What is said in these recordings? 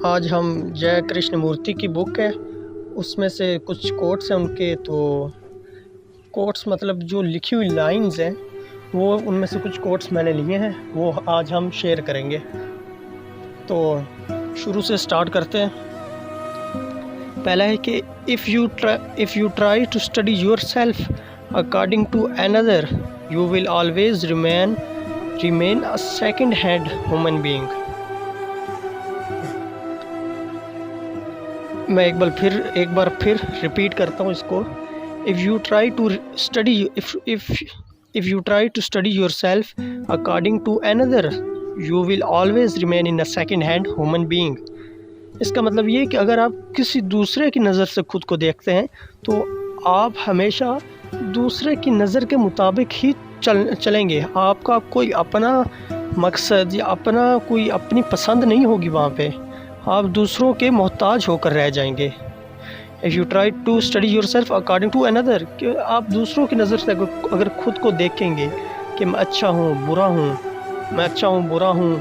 آج ہم جے کرشن مورتی کی بک ہے، اس میں سے کچھ کوٹس ہیں ان کے. تو کوٹس مطلب جو لکھی ہوئی لائنز ہیں وہ ان میں سے کچھ کوٹس میں نے لیے ہیں، وہ آج ہم شیئر کریں گے. تو شروع سے سٹارٹ کرتے ہیں. پہلا ہے کہ if you try to study yourself according to another, you will always remain a second-hand human being. میں ایک بار پھر ریپیٹ کرتا ہوں اس کو. if you try to study yourself according to another, you will always remain in a second-hand human being. اس کا مطلب یہ کہ اگر آپ کسی دوسرے کی نظر سے خود کو دیکھتے ہیں تو آپ ہمیشہ دوسرے کی نظر کے مطابق ہی چلیں گے. آپ کا کوئی اپنا مقصد یا اپنی پسند نہیں ہوگی وہاں پہ. آپ دوسروں کے محتاج ہو کر رہ جائیں گے. if you try to study yourself according to another, کہ آپ دوسروں کی نظر سے اگر خود کو دیکھیں گے کہ میں اچھا ہوں برا ہوں، میں اچھا ہوں برا ہوں،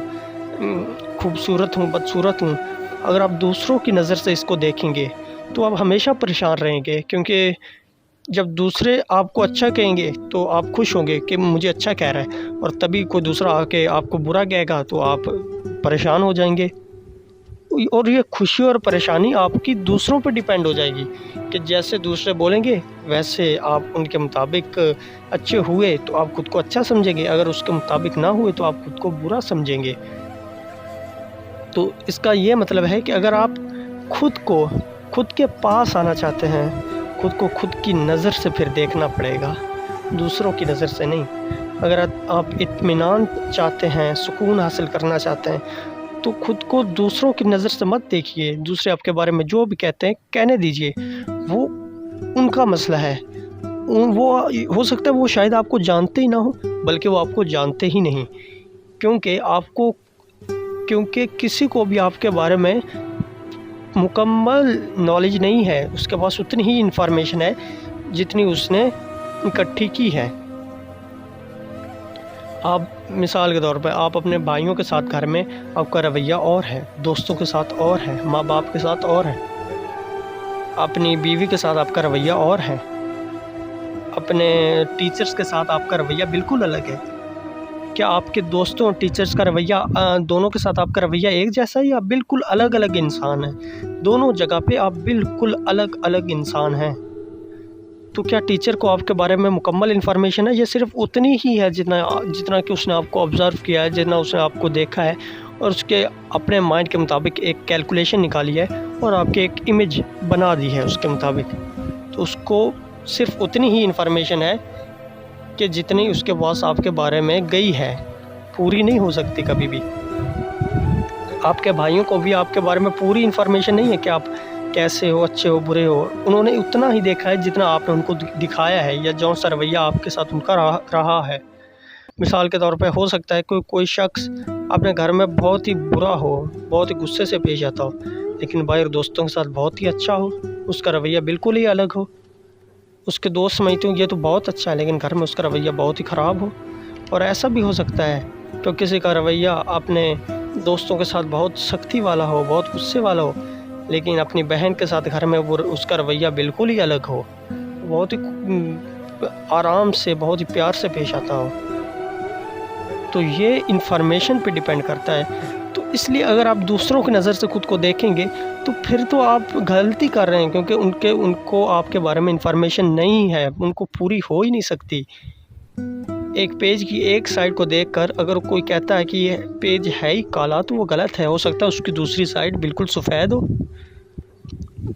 خوبصورت ہوں بدصورت ہوں، اگر آپ دوسروں کی نظر سے اس کو دیکھیں گے تو آپ ہمیشہ پریشان رہیں گے. کیونکہ جب دوسرے آپ کو اچھا کہیں گے تو آپ خوش ہوں گے کہ مجھے اچھا کہہ رہا ہے، اور تبھی کوئی دوسرا آ کے آپ کو برا کہے گا تو آپ پریشان ہو جائیں گے. اور یہ خوشی اور پریشانی آپ کی دوسروں پہ ڈیپینڈ ہو جائے گی کہ جیسے دوسرے بولیں گے ویسے آپ ان کے مطابق اچھے ہوئے تو آپ خود کو اچھا سمجھیں گے، اگر اس کے مطابق نہ ہوئے تو آپ خود کو برا سمجھیں گے. تو اس کا یہ مطلب ہے کہ اگر آپ خود کے پاس آنا چاہتے ہیں، خود کی نظر سے پھر دیکھنا پڑے گا، دوسروں کی نظر سے نہیں. اگر آپ اطمینان چاہتے ہیں، سکون حاصل کرنا چاہتے ہیں تو خود کو دوسروں کی نظر سے مت دیکھیے. دوسرے آپ کے بارے میں جو بھی کہتے ہیں کہنے دیجیے، وہ ان کا مسئلہ ہے. وہ ہو سکتا ہے وہ شاید آپ کو جانتے ہی نہ ہو، بلکہ وہ آپ کو جانتے ہی نہیں. کیونکہ کسی کو بھی آپ کے بارے میں مکمل نالج نہیں ہے. اس کے پاس اتنی ہی انفارمیشن ہے جتنی اس نے اکٹھی کی ہے. آپ مثال کے طور پہ آپ اپنے بھائیوں کے ساتھ گھر میں آپ کا رویہ اور ہے، دوستوں کے ساتھ اور ہے، ماں باپ کے ساتھ اور ہے، اپنی بیوی کے ساتھ آپ کا رویہ اور ہے، اپنے ٹیچرز کے ساتھ آپ کا رویہ بالکل الگ ہے. کیا آپ کے دوستوں اور ٹیچرز کا رویہ دونوں کے ساتھ آپ کا رویہ ایک جیسا ہے یا بالکل الگ الگ انسان ہیں؟ دونوں جگہ پہ آپ بالکل الگ الگ انسان ہیں. تو کیا ٹیچر کو آپ کے بارے میں مکمل انفارمیشن ہے؟ یہ صرف اتنی ہی ہے جتنا کہ اس نے آپ کو آبزرو کیا ہے، جتنا اس نے آپ کو دیکھا ہے اور اس کے اپنے مائنڈ کے مطابق ایک کیلکولیشن نکالی ہے اور آپ کے ایک امیج بنا دی ہے اس کے مطابق. تو اس کو صرف اتنی ہی انفارمیشن ہے کہ جتنی اس کے پاس آپ کے بارے میں گئی ہے، پوری نہیں ہو سکتی کبھی بھی. آپ کے بھائیوں کو بھی آپ کے بارے میں پوری انفارمیشن نہیں ہے کہ آپ کیسے ہو، اچھے ہو برے ہو. انہوں نے اتنا ہی دیکھا ہے جتنا آپ نے ان کو دکھایا ہے یا جون سا رویہ آپ کے ساتھ ان کا رہا ہے. مثال کے طور پہ ہو سکتا ہے کوئی شخص اپنے گھر میں بہت ہی برا ہو، بہت ہی غصے سے پیش آتا ہو، لیکن باہر دوستوں کے ساتھ بہت ہی اچھا ہو، اس کا رویہ بالکل ہی الگ ہو. اس کے دوست سمجھتے ہوں یہ تو بہت اچھا ہے، لیکن گھر میں اس کا رویہ بہت ہی خراب ہو. اور ایسا بھی ہو سکتا ہے کہ کسی کا رویہ اپنے دوستوں کے ساتھ بہت سختی والا ہو، بہت غصے والا ہو، لیکن اپنی بہن کے ساتھ گھر میں اس کا رویہ بالکل ہی الگ ہو، بہت ہی آرام سے بہت ہی پیار سے پیش آتا ہو. تو یہ انفارمیشن پہ ڈیپینڈ کرتا ہے. تو اس لیے اگر آپ دوسروں کی نظر سے خود کو دیکھیں گے تو پھر تو آپ غلطی کر رہے ہیں، کیونکہ ان کو آپ کے بارے میں انفارمیشن نہیں ہے، ان کو پوری ہو ہی نہیں سکتی. ایک پیج کی ایک سائڈ کو دیکھ کر اگر کوئی کہتا ہے کہ یہ پیج ہے ہی کالا تو وہ غلط ہے. ہو سکتا ہے اس کی دوسری سائڈ بالکل سفید ہو.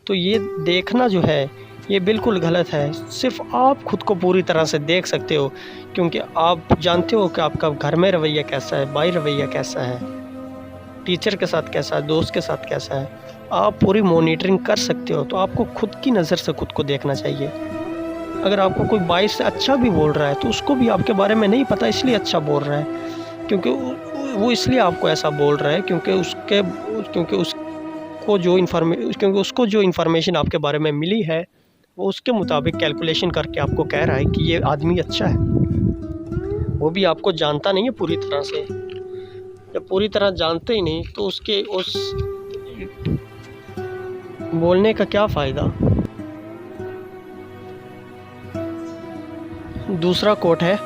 تو یہ دیکھنا جو ہے یہ بالکل غلط ہے. صرف آپ خود کو پوری طرح سے دیکھ سکتے ہو، کیونکہ آپ جانتے ہو کہ آپ کا گھر میں رویہ کیسا ہے، باہر رویہ کیسا ہے، ٹیچر کے ساتھ کیسا ہے، دوست کے ساتھ کیسا ہے. آپ پوری مانیٹرنگ کر سکتے ہو. تو آپ کو خود کی نظر سے خود کو دیکھنا چاہیے. اگر آپ کو کوئی باہر سے اچھا بھی بول رہا ہے تو اس کو بھی آپ کے بارے میں نہیں پتہ، اس لیے اچھا بول رہا ہے، کیونکہ وہ اس لیے آپ کو ایسا بول رہا ہے کیونکہ اس کو جو انفارمیشن آپ کے بارے میں ملی ہے وہ اس کے مطابق کیلکولیشن کر کے آپ کو کہہ رہا ہے کہ یہ آدمی اچھا ہے. وہ بھی آپ کو جانتا نہیں ہے پوری طرح سے. جب پوری طرح جانتے ہی نہیں تو बोलने का क्या फ़ायदा। दूसरा कोट है,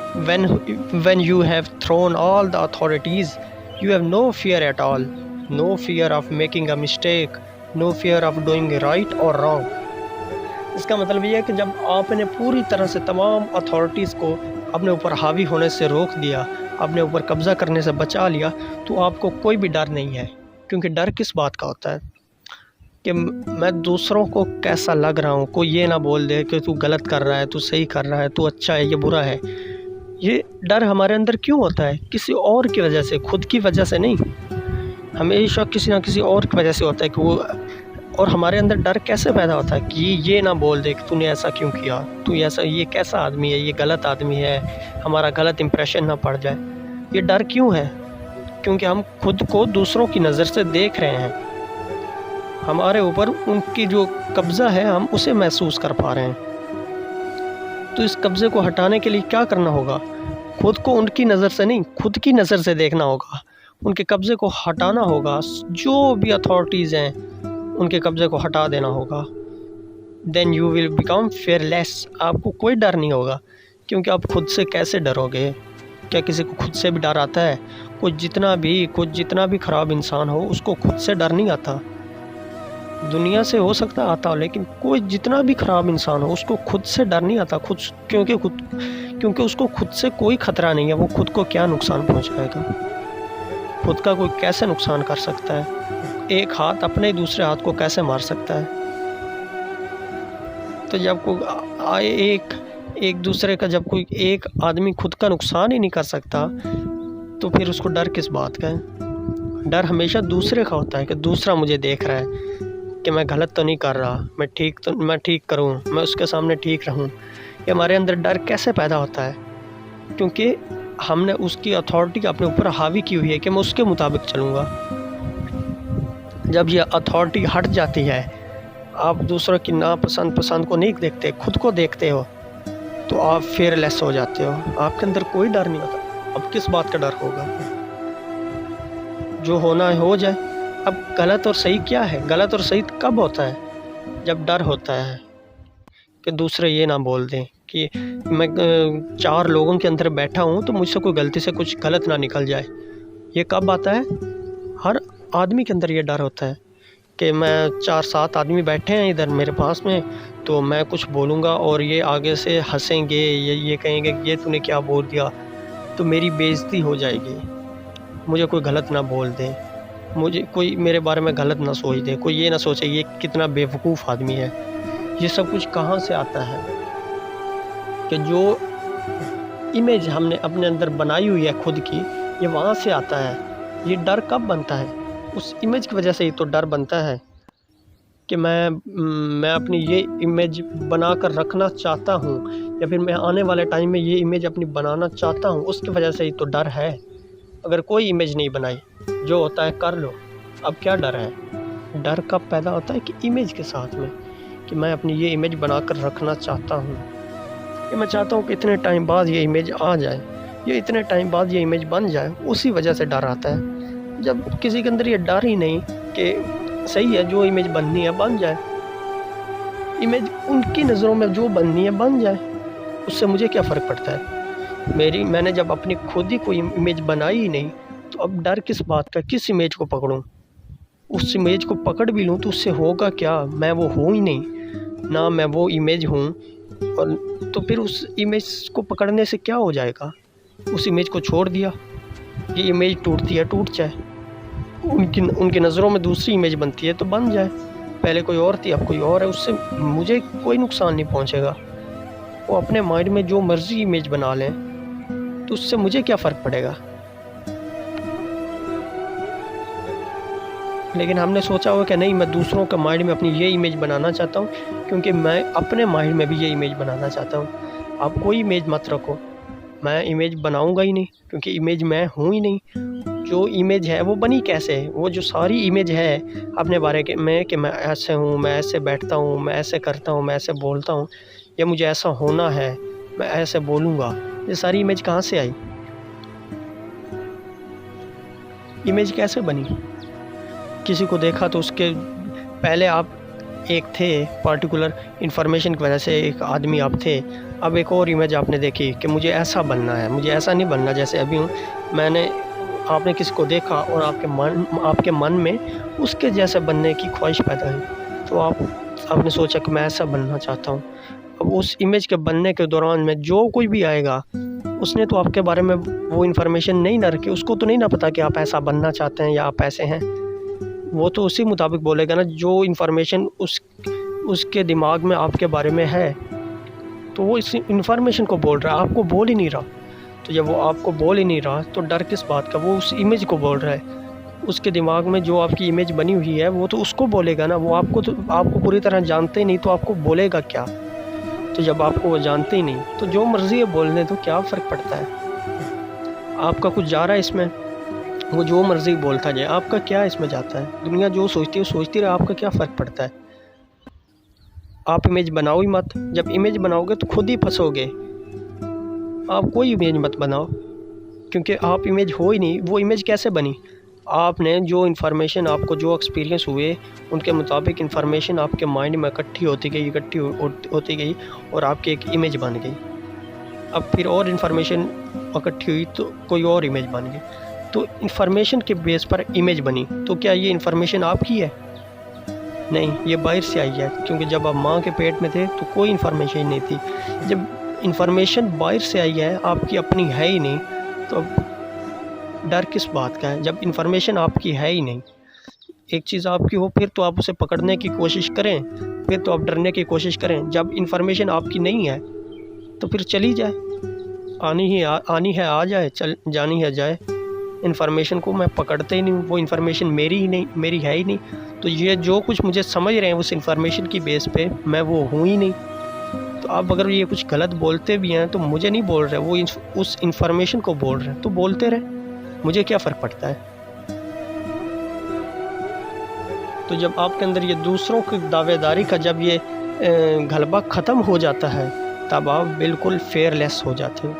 when you have thrown all the authorities, you have no fear at all, no fear of making a mistake, no fear of doing right or wrong. इसका मतलब ये है कि जब आपने पूरी तरह से तमाम अथॉरिटीज़ को अपने ऊपर हावी होने से रोक दिया, अपने ऊपर कब्ज़ा करने से बचा लिया, तो आपको कोई भी डर नहीं है। क्योंकि डर किस बात का होता है कि मैं दूसरों को कैसा लग रहा हूँ, कोई ये ना बोल दे कि तू गलत कर रहा है, तू सही कर रहा है, तू अच्छा है, ये बुरा है। ये डर हमारे अंदर क्यों होता है? किसी और की वजह से, खुद की वजह से नहीं। हमेशा किसी ना किसी और की वजह से होता है कि वो। और हमारे अंदर डर कैसे पैदा होता है कि ये ना बोल दे कि तूने ऐसा क्यों किया, तू ऐसा, ये कैसा आदमी है, ये गलत आदमी है, हमारा गलत इंप्रेशन ना पड़ जाए। ये डर क्यों है? क्योंकि हम खुद को दूसरों की नज़र से देख रहे हैं, हमारे ऊपर उनकी जो कब्ज़ा है हम उसे महसूस कर पा रहे हैं। तो इस कब्ज़े को हटाने के लिए क्या करना होगा? खुद को उनकी नज़र से नहीं, खुद की नज़र से देखना होगा, उनके कब्ज़े को हटाना होगा। जो भी अथॉरिटीज़ हैं उनके कब्ज़े को हटा देना होगा। Then you will become fearless. आपको कोई डर नहीं होगा, क्योंकि आप खुद से कैसे डरोगे? क्या किसी को खुद से भी डर आता है? कोई जितना भी ख़राब इंसान हो उसको खुद से डर नहीं आता। दुनिया से हो सकता है आता हो, लेकिन कोई जितना भी ख़राब इंसान हो उसको खुद से डर नहीं आता। क्योंकि उसको खुद से कोई ख़तरा नहीं है। वो खुद को क्या नुकसान पहुंचाएगा? खुद का कोई कैसे नुकसान कर सकता है? एक हाथ अपने दूसरे हाथ को कैसे मार सकता है? तो जब कोई एक दूसरे का, जब कोई एक आदमी खुद का नुकसान ही नहीं कर सकता, तो फिर उसको डर किस बात का है? डर हमेशा दूसरे का होता है कि दूसरा मुझे देख रहा है कि मैं गलत तो नहीं कर रहा, मैं ठीक करूं, मैं उसके सामने ठीक रहूं। ये हमारे अंदर डर कैसे पैदा होता है? क्योंकि हमने उसकी अथॉरिटी अपने ऊपर हावी की हुई है कि मैं उसके मुताबिक चलूँगा। जब ये अथॉरिटी हट जाती है, आप दूसरों की पसंद को नहीं देखते, खुद को देखते हो, तो आप फेयरलेस हो जाते हो। आपके अंदर कोई डर नहीं होता। अब किस बात का डर होगा? जो होना है हो जाए। अब गलत और सही क्या है? गलत और सही कब होता है? जब डर होता है कि दूसरे ये ना बोल दें कि मैं 4 लोगों के अंदर बैठा हूँ तो मुझसे कोई गलती से कुछ गलत ना निकल जाए। ये कब आता है? हर आदमी के अंदर ये डर होता है कि मैं 4-7 आदमी बैठे हैं इधर मेरे पास में, तो मैं कुछ बोलूँगा और ये आगे से हंसेंगे, ये कहेंगे कि ये तूने क्या बोल दिया, तो मेरी बेइज्जती हो जाएगी। मुझे कोई गलत ना बोल दे, मुझे कोई मेरे बारे में गलत ना सोच दे, कोई ये ना सोचे ये कितना बेवकूफ़ आदमी है। ये सब कुछ कहाँ से आता है? कि जो इमेज हमने अपने अंदर बनाई हुई है खुद की, ये वहाँ से आता है। ये डर कब बनता है? उस इमेज की वजह से ही तो डर बनता है कि मैं अपनी ये इमेज बनाकर रखना चाहता हूँ, या फिर मैं आने वाले टाइम में ये इमेज अपनी बनाना चाहता हूँ। उसकी वजह से ही तो डर है। अगर कोई इमेज नहीं बनाई, जो होता है कर लो। अब क्या डर है? डर कब पैदा होता है? कि इमेज के साथ में, कि मैं अपनी ये इमेज बनाकर रखना चाहता हूँ, कि मैं चाहता हूँ कि इतने टाइम बाद ये इमेज आ जाए, या इतने टाइम बाद ये इमेज बन जाए। उसी वजह से डर आता है। जब किसी के अंदर ये डर ही नहीं कि सही है, जो इमेज बननी है बन जाए, इमेज उनकी नज़रों में जो बननी है बन जाए, उससे मुझे क्या फ़र्क पड़ता है? मैंने जब अपनी खुद ही कोई इमेज बनाई ही नहीं, तो अब डर किस बात का? किस इमेज को पकड़ूं? उस इमेज को पकड़ भी लूं तो उससे होगा क्या? मैं वो हूँ ही नहीं ना, मैं वो इमेज हूँ। और तो फिर उस इमेज को पकड़ने से क्या हो जाएगा? उस इमेज को छोड़ दिया, ये इमेज टूटती है टूट जाए, उनकी नज़रों में दूसरी इमेज बनती है तो बन जाए। पहले कोई और थी, अब कोई और है, उससे मुझे कोई नुकसान नहीं पहुंचेगा। वो अपने माइंड में जो मर्जी इमेज बना लें, तो उससे मुझे क्या फ़र्क पड़ेगा? लेकिन हमने सोचा हुआ कि नहीं, मैं दूसरों के माइंड में अपनी ये इमेज बनाना चाहता हूँ, क्योंकि मैं अपने माइंड में भी ये इमेज बनाना चाहता हूँ। आप कोई इमेज मत रखो, मैं इमेज बनाऊँगा ही नहीं, क्योंकि इमेज मैं हूँ ही नहीं। जो इमेज है वो बनी कैसे? वो जो सारी इमेज है अपने बारे में कि मैं ऐसे हूँ, मैं ऐसे बैठता हूँ, मैं ऐसे करता हूँ, मैं ऐसे बोलता हूँ, या मुझे ऐसा होना है, मैं ऐसे बोलूँगा, ये सारी इमेज कहाँ से आई? इमेज कैसे बनी? किसी को देखा तो उसके पहले आप एक थे पार्टिकुलर इन्फॉर्मेशन की वजह से एक आदमी आप थे, अब एक और इमेज आपने देखी कि मुझे ऐसा बनना है, मुझे ऐसा नहीं बनना जैसे अभी हूँ। आपने किसी को देखा और आपके मन में उसके जैसे बनने की ख्वाहिश पैदा हुई, तो आपने सोचा कि मैं ऐसा बनना चाहता हूँ। अब उस इमेज के बनने के दौरान में जो कोई भी आएगा, उसने तो आपके बारे में वो इन्फॉर्मेशन नहीं ना रखी, उसको तो नहीं ना पता कि आप ऐसा बनना चाहते हैं या आप ऐसे हैं। वो तो उसी मुताबिक बोलेगा ना जो इन्फॉर्मेशन उसके दिमाग में आपके बारे में है, तो वो इस इन्फॉर्मेशन को बोल रहा है, आपको बोल ही नहीं रहा। तो जब वो आपको बोल ही नहीं रहा तो डर किस बात का, वो उस इमेज को बोल रहा है। उसके दिमाग में जो आपकी इमेज बनी हुई है वो तो उसको बोलेगा ना, वो आपको पूरी तरह जानते ही नहीं तो आपको बोलेगा क्या। तो जब आपको वो जानते ही नहीं तो जो मर्ज़ी है बोलने तो क्या फ़र्क पड़ता है। आपका कुछ जा रहा है इसमें, वो जो मर्ज़ी बोलता जाए, आपका क्या इसमें जाता है। दुनिया जो सोचती है सोचती रहे, आपका क्या फ़र्क पड़ता है। आप इमेज बनाओ ही मत, जब इमेज बनाओगे तो खुद ही फंसोगे। आप कोई इमेज मत बनाओ, क्योंकि आप इमेज हो ही नहीं। वो इमेज कैसे बनी, आपने जो इन्फॉर्मेशन, आपको जो एक्सपीरियंस हुए उनके मुताबिक इन्फॉर्मेशन आपके माइंड में इकट्ठी होती गई और आपकी एक इमेज बन गई। अब फिर और इन्फॉर्मेशन इकट्ठी हुई तो कोई और इमेज बन गई। तो इन्फॉर्मेशन के बेस पर इमेज बनी, तो क्या ये इन्फॉर्मेशन आपकी है? नहीं, ये बाहर से आई है, क्योंकि जब आप माँ के पेट में थे तो कोई इन्फॉर्मेशन नहीं थी। जब इन्फॉर्मेशन बाहर से आई है, आपकी अपनी है ही नहीं, तो डर किस बात का है जब इन्फॉर्मेशन आपकी है ही नहीं। एक चीज़ आपकी हो फिर तो आप उसे पकड़ने की कोशिश करें, फिर तो आप डरने की कोशिश करें। जब इन्फॉर्मेशन आपकी नहीं है तो फिर चली जाए, आनी है आ जाए, जानी है जाए। इन्फॉर्मेशन को मैं पकड़ते ही नहीं, वो इन्फॉर्मेशन मेरी ही नहीं, मेरी है ही नहीं। तो ये जो कुछ मुझे समझ रहे हैं उस इन्फॉर्मेशन की बेस पे, मैं वो हूँ ही नहीं। तो आप अगर ये कुछ गलत बोलते भी हैं तो मुझे नहीं बोल रहे, वो उस इन्फॉर्मेशन को बोल रहे हैं, तो बोलते रहे, मुझे क्या फ़र्क पड़ता है। तो जब आपके अंदर ये दूसरों की दावेदारी का जब ये गलबा ख़त्म हो जाता है, तब आप बिल्कुल फेयरलेस हो जाते हो।